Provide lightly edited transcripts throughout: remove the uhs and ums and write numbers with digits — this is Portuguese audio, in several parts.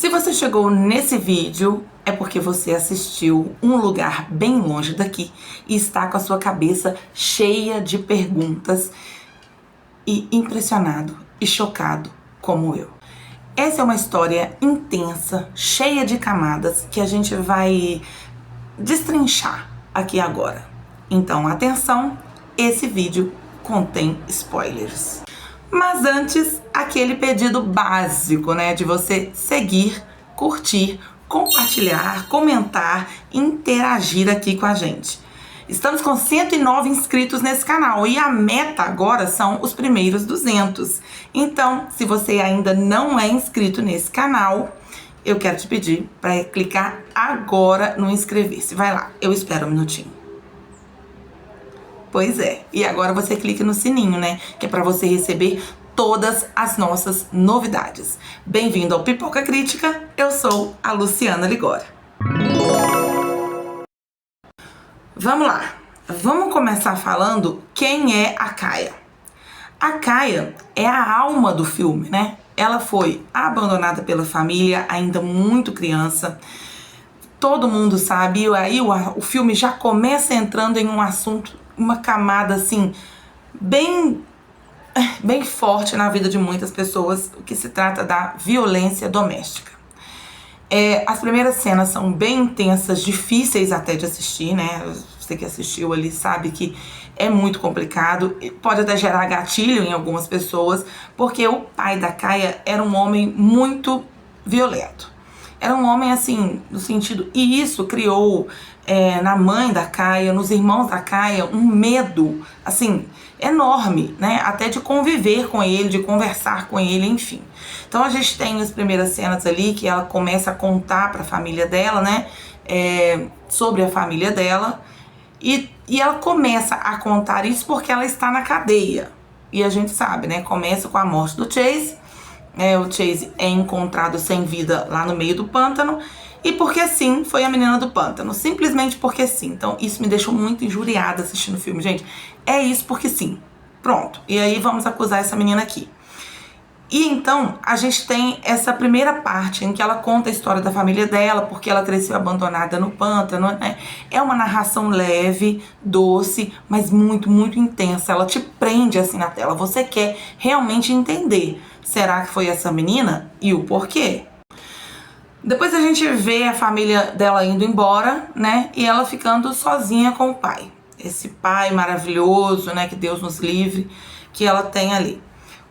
Se você chegou nesse vídeo, é porque você assistiu Um Lugar Bem Longe Daqui e está com a sua cabeça cheia de perguntas e impressionado e chocado como eu. Essa é uma história intensa, cheia de camadas, que a gente vai destrinchar aqui agora. Então, atenção, esse vídeo contém spoilers. Mas antes, aquele pedido básico, né, de você seguir, curtir, compartilhar, comentar, interagir aqui com a gente. Estamos com 109 inscritos nesse canal e a meta agora são os primeiros 200. Então, se você ainda não é inscrito nesse canal, eu quero te pedir para clicar agora no inscrever-se. Vai lá, eu espero um minutinho. Pois é, e agora você clica no sininho, né? Que é para você receber todas as nossas novidades. Bem-vindo ao Pipoca Crítica, eu sou a Luciana Ligório. Vamos lá, vamos começar falando quem é a Kaia. A Kaia é a alma do filme, né? Ela foi abandonada pela família ainda muito criança. Todo mundo sabe, e aí o filme já começa entrando em um assunto, uma camada assim, bem forte na vida de muitas pessoas, o que se trata da violência doméstica. As primeiras cenas são bem intensas, difíceis até de assistir, né? Você que assistiu ali sabe que é muito complicado, pode até gerar gatilho em algumas pessoas, porque o pai da Kaia era um homem muito violento. Era um homem assim, no sentido... E isso criou na mãe da Kaia, nos irmãos da Kaia, um medo, assim, enorme, né? Até de conviver com ele, de conversar com ele, enfim. Então a gente tem as primeiras cenas ali que ela começa a contar para a família dela, né? Sobre a família dela. E ela começa a contar isso porque ela está na cadeia. E a gente sabe, né? Começa com a morte do Chase. O Chase é encontrado sem vida lá no meio do pântano. E porque sim, foi a menina do pântano. Simplesmente porque sim. Então isso me deixou muito injuriada assistindo o filme. Gente, é isso porque sim. Pronto. E aí vamos acusar essa menina aqui. E então a gente tem essa primeira parte em que ela conta a história da família dela, porque ela cresceu abandonada no pântano, né? É uma narração leve, doce, mas muito, muito intensa. Ela te prende assim na tela. Você quer realmente entender. Será que foi essa menina? E o porquê? Depois a gente vê a família dela indo embora, né? E ela ficando sozinha com o pai. Esse pai maravilhoso, né? Que Deus nos livre, que ela tem ali.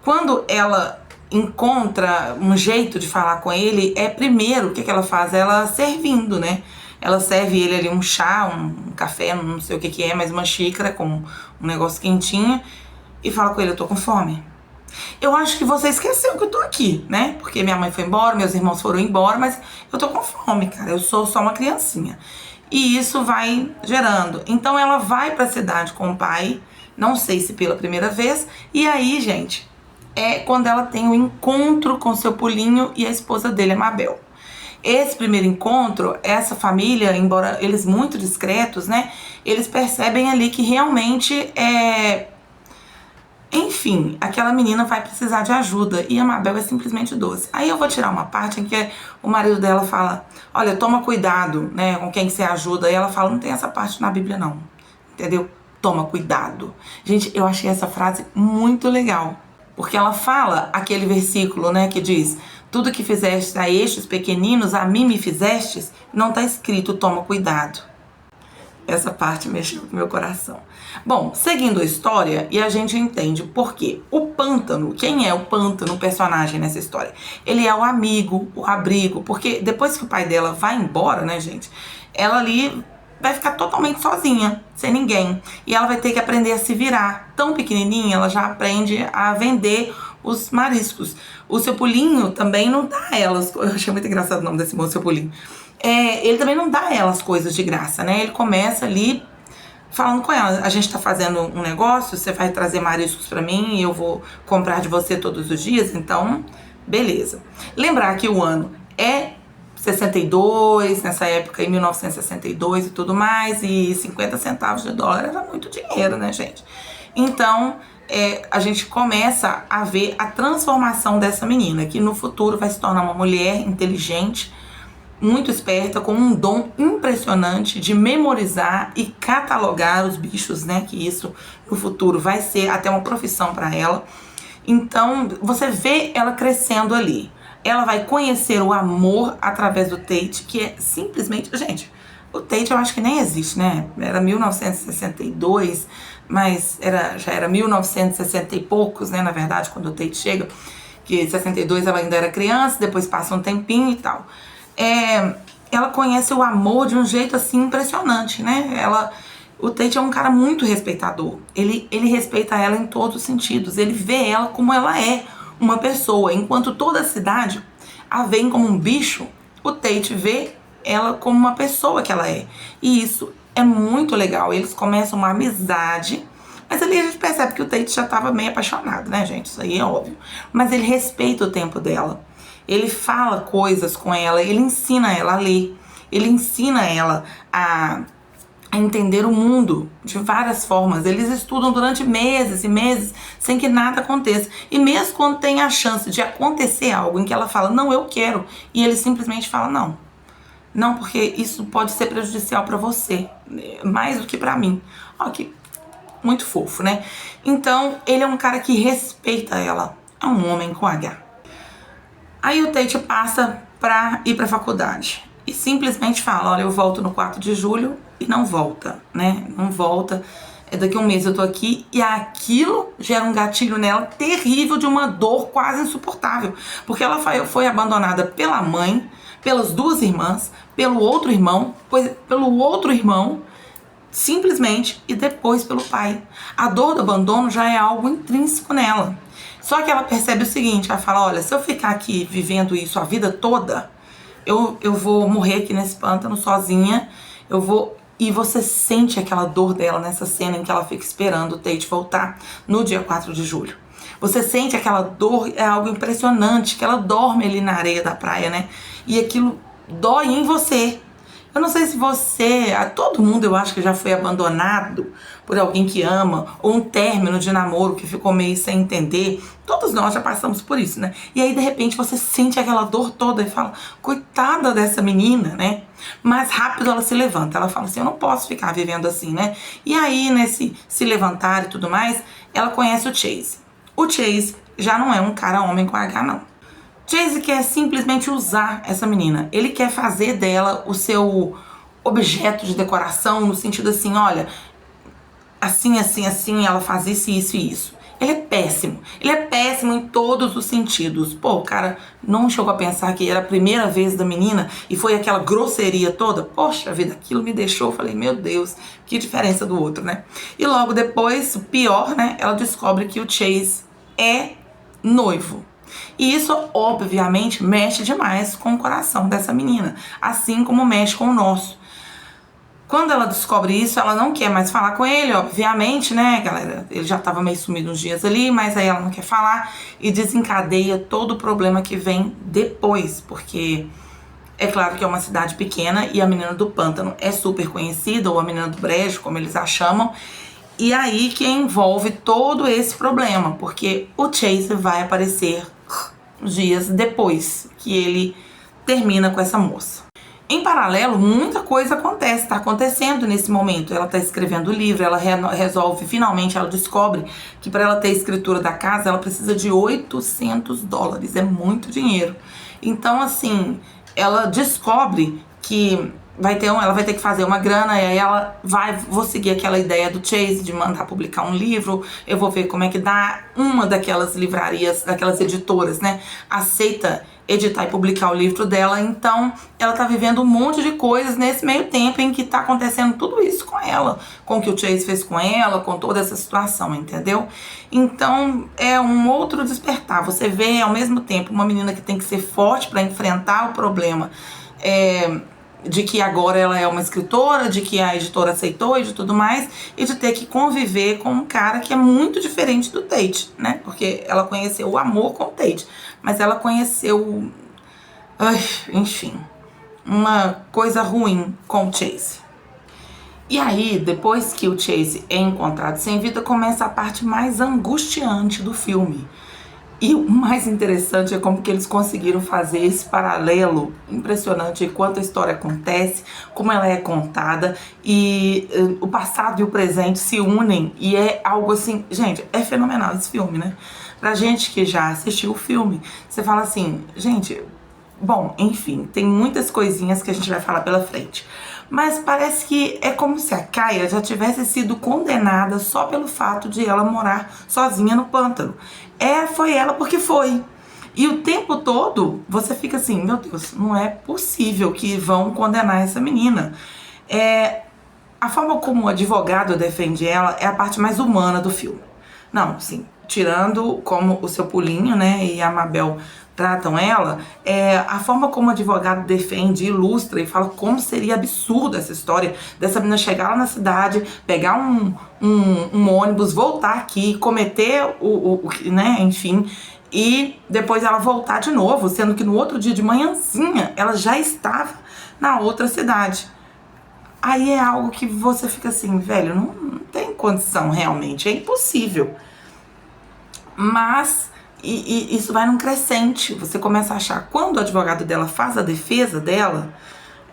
Quando ela encontra um jeito de falar com ele, primeiro, o que ela faz? Ela servindo, né? Ela serve ele ali um chá, um café, não sei o que é, mas uma xícara com um negócio quentinho e fala com ele, eu tô com fome. Eu acho que você esqueceu que eu tô aqui, né? Porque minha mãe foi embora, meus irmãos foram embora, mas eu tô com fome, cara. Eu sou só uma criancinha. E isso vai gerando. Então ela vai pra cidade com o pai, não sei se pela primeira vez, e aí, gente, é quando ela tem o encontro com seu pulinho e a esposa dele, a Mabel. Esse primeiro encontro, essa família, embora eles muito discretos, né? Eles percebem ali que realmente enfim, aquela menina vai precisar de ajuda e a Mabel é simplesmente doce. Aí eu vou tirar uma parte em que o marido dela fala, olha, toma cuidado, né, com quem você ajuda. E ela fala, não tem essa parte na Bíblia não, entendeu? Toma cuidado. Gente, eu achei essa frase muito legal, porque ela fala aquele versículo, né, que diz, tudo que fizeste a estes pequeninos, a mim me fizestes, não tá escrito, toma cuidado. Essa parte mexeu com o meu coração. Bom, seguindo a história, e a gente entende por quê. O pântano, quem é o pântano, o personagem nessa história? Ele é o amigo, o abrigo, porque depois que o pai dela vai embora, né, gente, ela ali vai ficar totalmente sozinha, sem ninguém. E ela vai ter que aprender a se virar. Tão pequenininha, ela já aprende a vender os mariscos. O seu pulinho também não dá a elas. Eu achei muito engraçado o nome desse moço, seu pulinho. Ele também não dá a elas coisas de graça, né? Ele começa ali falando com ela, a gente tá fazendo um negócio, você vai trazer mariscos pra mim e eu vou comprar de você todos os dias, então, beleza. Lembrar que o ano é 62, nessa época, em 1962 e tudo mais, e 50 centavos de dólar era muito dinheiro, né, gente? Então, a gente começa a ver a transformação dessa menina, que no futuro vai se tornar uma mulher inteligente, muito esperta, com um dom impressionante de memorizar e catalogar os bichos, né? Que isso no futuro vai ser até uma profissão para ela. Então você vê ela crescendo ali. Ela vai conhecer o amor através do Tate, que é simplesmente... Gente, o Tate eu acho que nem existe, né? Era 1962, mas já era 1960 e poucos, né? Na verdade, quando o Tate chega, que em 62 ela ainda era criança, depois passa um tempinho e tal. Ela conhece o amor de um jeito assim impressionante, né? O Tate é um cara muito respeitador. Ele respeita ela em todos os sentidos. Ele vê ela como ela é, uma pessoa. Enquanto toda a cidade a vê como um bicho, o Tate vê ela como uma pessoa que ela é. E isso é muito legal. Eles começam uma amizade, mas ali a gente percebe que o Tate já estava meio apaixonado, né, gente? Isso aí é óbvio. Mas ele respeita o tempo dela. Ele fala coisas com ela, ele ensina ela a ler, ele ensina ela a entender o mundo de várias formas. Eles estudam durante meses e meses sem que nada aconteça. E mesmo quando tem a chance de acontecer algo em que ela fala, não, eu quero, e ele simplesmente fala, não. Não, porque isso pode ser prejudicial para você, mais do que para mim. Ó, que muito fofo, né? Então, ele é um cara que respeita ela. É um homem com H. Aí o Tate passa pra ir pra faculdade e simplesmente fala, olha, eu volto no 4 de julho e não volta, né? Não volta, daqui a um mês eu tô aqui, e aquilo gera um gatilho nela terrível, de uma dor quase insuportável, porque ela foi abandonada pela mãe, pelas duas irmãs, pelo outro irmão, simplesmente, e depois pelo pai. A dor do abandono já é algo intrínseco nela. Só que ela percebe o seguinte, ela fala, olha, se eu ficar aqui vivendo isso a vida toda, eu vou morrer aqui nesse pântano sozinha, e você sente aquela dor dela nessa cena em que ela fica esperando o Tate voltar no dia 4 de julho. Você sente aquela dor, é algo impressionante, que ela dorme ali na areia da praia, né? E aquilo dói em você. Eu não sei se todo mundo eu acho que já foi abandonado por alguém que ama, ou um término de namoro que ficou meio sem entender. Todos nós já passamos por isso, né? E aí de repente você sente aquela dor toda e fala, coitada dessa menina, né? Mas rápido ela se levanta, ela fala assim, eu não posso ficar vivendo assim, né? E aí nesse se levantar e tudo mais, ela conhece o Chase. O Chase já não é um cara homem com H, não. Chase quer simplesmente usar essa menina. Ele quer fazer dela o seu objeto de decoração, no sentido assim, olha, assim, assim, assim, ela faz isso, isso e isso. Ele é péssimo. Ele é péssimo em todos os sentidos. Pô, o cara não chegou a pensar que era a primeira vez da menina e foi aquela grosseria toda. Poxa vida, aquilo me deixou. Eu falei, meu Deus, que diferença do outro, né? E logo depois, pior, né? Ela descobre que o Chase é noivo. E isso, obviamente, mexe demais com o coração dessa menina, assim como mexe com o nosso. Quando ela descobre isso, ela não quer mais falar com ele, obviamente, né, galera? Ele já tava meio sumido uns dias ali, mas aí ela não quer falar e desencadeia todo o problema que vem depois, porque é claro que é uma cidade pequena e a menina do pântano é super conhecida, ou a menina do brejo, como eles a chamam. E aí que envolve todo esse problema, porque o Chase vai aparecer dias depois que ele termina com essa moça. Em paralelo, muita coisa está acontecendo nesse momento. Ela está escrevendo o livro, ela resolve, finalmente ela descobre que para ela ter a escritura da casa, ela precisa de $800, é muito dinheiro. Então, assim, ela descobre que ela vai ter que fazer uma grana, e aí vou seguir aquela ideia do Chase de mandar publicar um livro, eu vou ver como é que dá. Uma daquelas livrarias, daquelas editoras, né, aceita editar e publicar o livro dela, então ela tá vivendo um monte de coisas nesse meio tempo em que tá acontecendo tudo isso com ela, com o que o Chase fez com ela, com toda essa situação, entendeu? Então é um outro despertar. Você vê ao mesmo tempo uma menina que tem que ser forte para enfrentar o problema, de que agora ela é uma escritora, de que a editora aceitou e de tudo mais, e de ter que conviver com um cara que é muito diferente do Tate, né? Porque ela conheceu o amor com o Tate, mas ela conheceu, enfim, uma coisa ruim com o Chase. E aí, depois que o Chase é encontrado sem vida, começa a parte mais angustiante do filme. E o mais interessante é como que eles conseguiram fazer esse paralelo impressionante enquanto a história acontece, como ela é contada e o passado e o presente se unem e é algo assim, gente, é fenomenal esse filme, né? Pra gente que já assistiu o filme, você fala assim, gente, bom, enfim, tem muitas coisinhas que a gente vai falar pela frente. Mas parece que é como se a Kaia já tivesse sido condenada só pelo fato de ela morar sozinha no pântano. Foi ela porque foi. E o tempo todo você fica assim, meu Deus, não é possível que vão condenar essa menina. A forma como o advogado defende ela é a parte mais humana do filme. Não, sim, tirando como o seu Pulinho, né, e a Mabel tratam ela, a forma como o advogado defende, ilustra e fala como seria absurdo essa história dessa menina chegar lá na cidade, pegar um ônibus, voltar aqui, cometer né, enfim, e depois ela voltar de novo, sendo que no outro dia de manhãzinha ela já estava na outra cidade. Aí é algo que você fica assim, velho, não tem condição realmente, é impossível. Mas isso vai num crescente, você começa a achar, quando o advogado dela faz a defesa dela,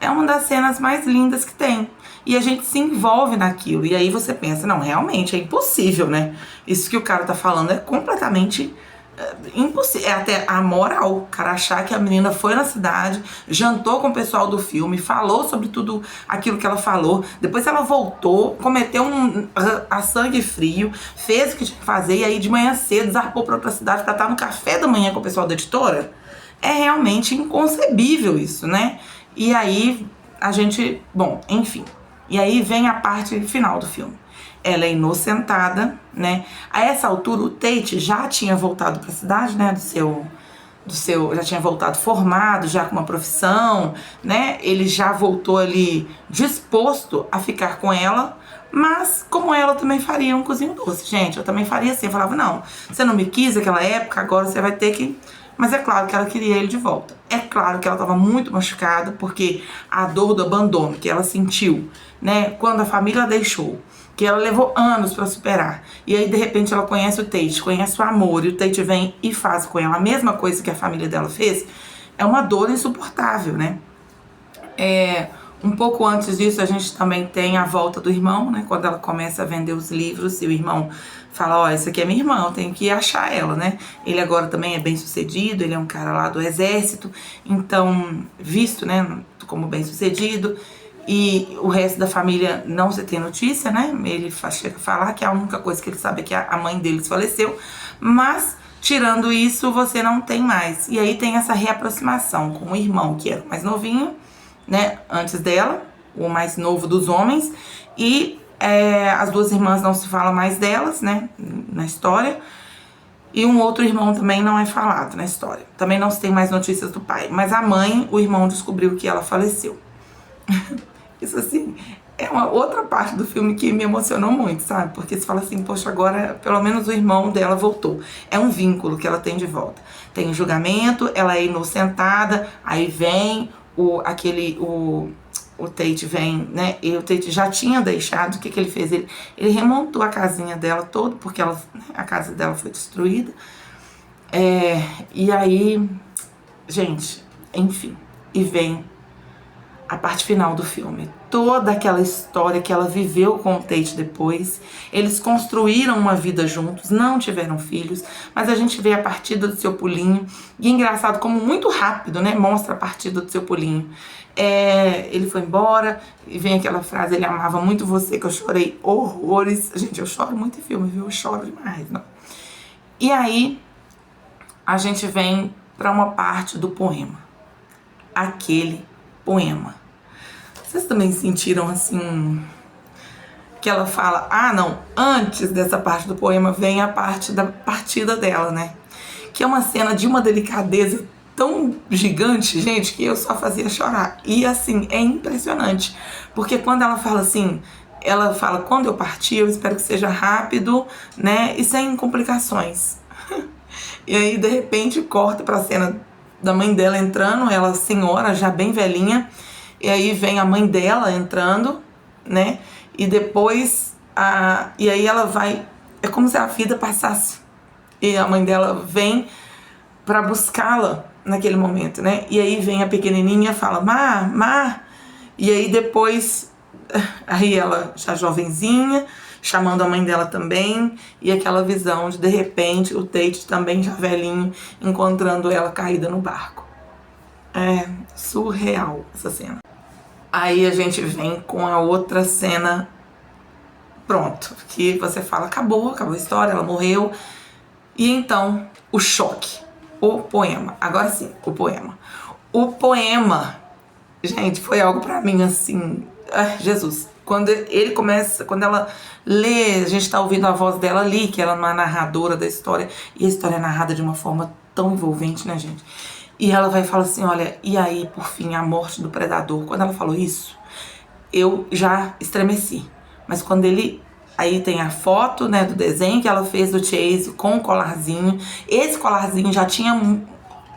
é uma das cenas mais lindas que tem. E a gente se envolve naquilo, e aí você pensa, não, realmente é impossível, né? Isso que o cara tá falando é completamente impossível, é até amoral, o cara achar que a menina foi na cidade, jantou com o pessoal do filme, falou sobre tudo aquilo que ela falou, depois ela voltou, cometeu a sangue frio, fez o que tinha que fazer e aí de manhã cedo zarpou pra outra cidade pra estar no café da manhã com o pessoal da editora. É realmente inconcebível isso, né? E aí a gente, bom, enfim, e aí vem a parte final do filme. Ela é inocentada, né? A essa altura, o Tate já tinha voltado para a cidade, né? Já tinha voltado formado, já com uma profissão, né? Ele já voltou ali disposto a ficar com ela, mas como ela também faria um cozinho doce, gente. Eu também faria assim, eu falava, não, você não me quis naquela época, agora você vai ter que... Mas é claro que ela queria ele de volta. É claro que ela estava muito machucada, porque a dor do abandono que ela sentiu, né? Quando a família a deixou, que ela levou anos para superar. E aí, de repente, ela conhece o Tate, conhece o amor, e o Tate vem e faz com ela a mesma coisa que a família dela fez. É uma dor insuportável, né? Um pouco antes disso, a gente também tem a volta do irmão, né? Quando ela começa a vender os livros e o irmão fala, ó, essa aqui é minha irmã, eu tenho que achar ela, né? Ele agora também é bem sucedido, ele é um cara lá do exército, então, visto, né, como bem sucedido. E o resto da família não se tem notícia, né? Ele chega a falar que a única coisa que ele sabe é que a mãe deles faleceu, mas tirando isso, você não tem mais. E aí tem essa reaproximação com o irmão, que era o mais novinho, né? Antes dela, o mais novo dos homens, e as duas irmãs não se fala mais delas, né? Na história. E um outro irmão também não é falado na história. Também não se tem mais notícias do pai. Mas a mãe, o irmão descobriu que ela faleceu. Isso assim, é uma outra parte do filme que me emocionou muito, sabe? Porque você fala assim, poxa, agora pelo menos o irmão dela voltou. É um vínculo que ela tem de volta. Tem o julgamento, ela é inocentada, aí vem o Tate vem, né? E o Tate já tinha deixado, o que ele fez? Ele remontou a casinha dela toda, porque a casa dela foi destruída. E aí, gente, enfim, e vem a parte final do filme. Toda aquela história que ela viveu com o Tate depois. Eles construíram uma vida juntos, não tiveram filhos, mas a gente vê a partida do seu Pulinho. E é engraçado como muito rápido, né? Mostra a partida do seu Pulinho. Ele foi embora e vem aquela frase, ele amava muito você, que eu chorei horrores. Gente, eu choro muito em filme, viu? Eu choro demais, não. E aí, a gente vem para uma parte do poema. Aquele poema. Vocês também sentiram assim que ela fala, não, antes dessa parte do poema vem a parte da partida dela, né? Que é uma cena de uma delicadeza tão gigante, gente, que eu só fazia chorar. E assim, é impressionante, porque quando ela fala assim, ela fala, quando eu partir, eu espero que seja rápido, né? E sem complicações. E aí, de repente, corta pra cena da mãe dela entrando, ela senhora, já bem velhinha. E aí vem a mãe dela entrando, né? e depois, e aí ela vai, é como se a vida passasse, e a mãe dela vem pra buscá-la naquele momento, né? E aí vem a pequenininha, fala, Má, e aí depois, aí ela já jovenzinha, chamando a mãe dela também, e aquela visão de repente, o Tate também já velhinho, encontrando ela caída no barco. É surreal essa cena. Aí a gente vem com a outra cena, pronto, que você fala, acabou a história, ela morreu. E então, o choque, o poema, agora sim, o poema. O poema, gente, foi algo pra mim assim, Jesus. Quando ele começa, quando ela lê, a gente tá ouvindo a voz dela ali, que ela é uma narradora da história, e a história é narrada de uma forma tão envolvente, né, gente? E ela vai falar assim, olha, e aí, por fim, a morte do predador. Quando ela falou isso, eu já estremeci. Mas quando ele... Aí tem a foto, né, do desenho que ela fez do Chase com o colarzinho. Esse colarzinho já tinha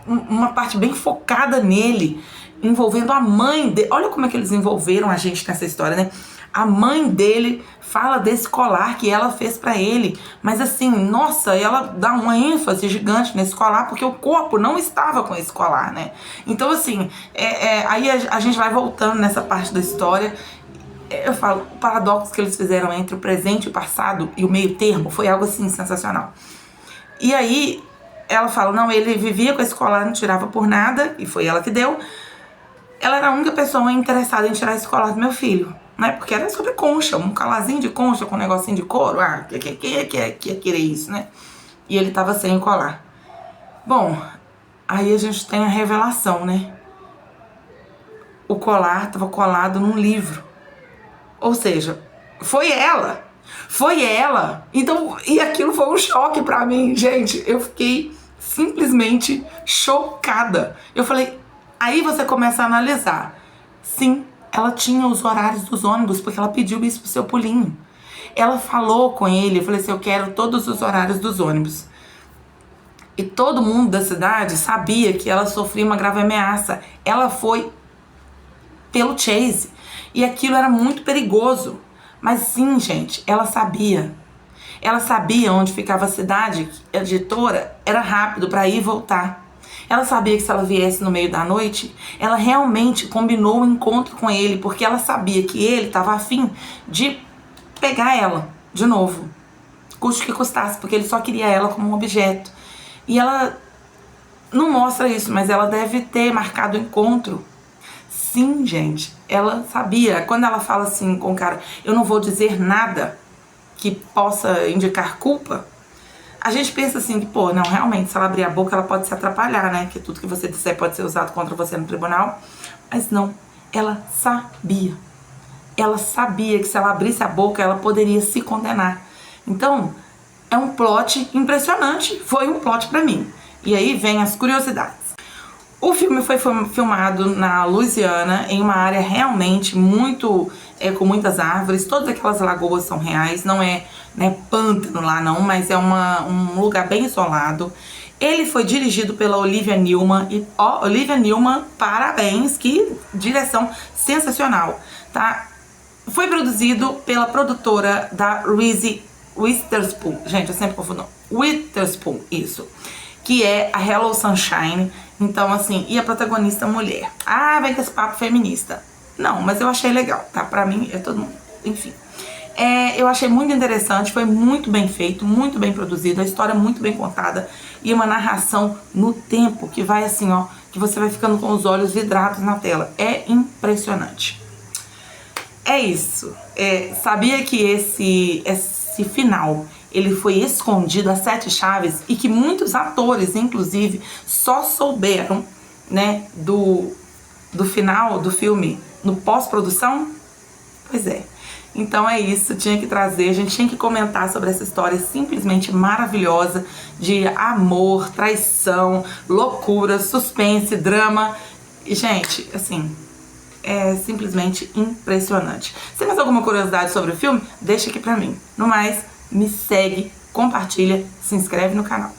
uma parte bem focada nele, envolvendo a mãe dele. Olha como é que eles envolveram a gente nessa história, né? A mãe dele fala desse colar que ela fez pra ele. Mas assim, nossa, ela dá uma ênfase gigante nesse colar, porque o corpo não estava com esse colar, né? Então assim, aí a gente vai voltando nessa parte da história. Eu falo, o paradoxo que eles fizeram entre o presente e o passado e o meio termo foi algo assim sensacional. E aí ela fala, não, ele vivia com esse colar, não tirava por nada, e foi ela que deu. Ela era a única pessoa interessada em tirar esse colar do meu filho, né? Porque era sobre concha, um colarzinho de concha com um negocinho de couro. Quem ia querer isso, né? E ele tava sem colar. Bom, aí a gente tem a revelação, né? O colar tava colado num livro. Ou seja, foi ela. Foi ela. Então, e aquilo foi um choque pra mim, gente. Eu fiquei simplesmente chocada. Eu falei, aí você começa a analisar. Sim, ela tinha os horários dos ônibus, porque ela pediu isso pro seu pulinho. Ela falou com ele, eu falei assim, eu quero todos os horários dos ônibus. E todo mundo da cidade sabia que ela sofria uma grave ameaça. Ela foi pelo Chase. E aquilo era muito perigoso. Mas sim, gente, ela sabia. Ela sabia onde ficava a cidade, a editora, era rápido para ir e voltar. Ela sabia que se ela viesse no meio da noite, ela realmente combinou um encontro com ele, porque ela sabia que ele estava afim de pegar ela de novo, custe que custasse, porque ele só queria ela como um objeto. E ela não mostra isso, mas ela deve ter marcado o encontro. Sim, gente, ela sabia. Quando ela fala assim com o cara, eu não vou dizer nada que possa indicar culpa, a gente pensa assim que, pô, não, realmente, se ela abrir a boca, ela pode se atrapalhar, né? Que tudo que você disser pode ser usado contra você no tribunal. Mas não, ela sabia. Ela sabia que se ela abrisse a boca, ela poderia se condenar. Então, é um plot impressionante. Foi um plot pra mim. E aí vem as curiosidades. O filme foi filmado na Louisiana, em uma área realmente muito, com muitas árvores. Todas aquelas lagoas são reais, não é, né, pântano lá não, mas é um lugar bem isolado. Ele foi dirigido pela Olivia Newman. E Olivia Newman, parabéns, que direção sensacional, tá? Foi produzido pela produtora da Reese Witherspoon. Gente, eu sempre confundo. Witherspoon, isso. Que é a Hello Sunshine. Então, assim, e a protagonista mulher. Ah, vem com esse papo feminista. Não, mas eu achei legal, tá? Pra mim, todo mundo, enfim. Eu achei muito interessante, foi muito bem feito, muito bem produzido, a história é muito bem contada e uma narração no tempo que vai assim, ó, que você vai ficando com os olhos vidrados na tela. É impressionante. É isso. Sabia que esse final, ele foi escondido a 7 chaves e que muitos atores, inclusive, só souberam, né, do final do filme no pós-produção? Pois é. Então é isso, tinha que trazer, a gente tinha que comentar sobre essa história simplesmente maravilhosa de amor, traição, loucura, suspense, drama. E, gente, assim, é simplesmente impressionante. Se tem mais alguma curiosidade sobre o filme, deixa aqui pra mim. No mais, me segue, compartilha, se inscreve no canal.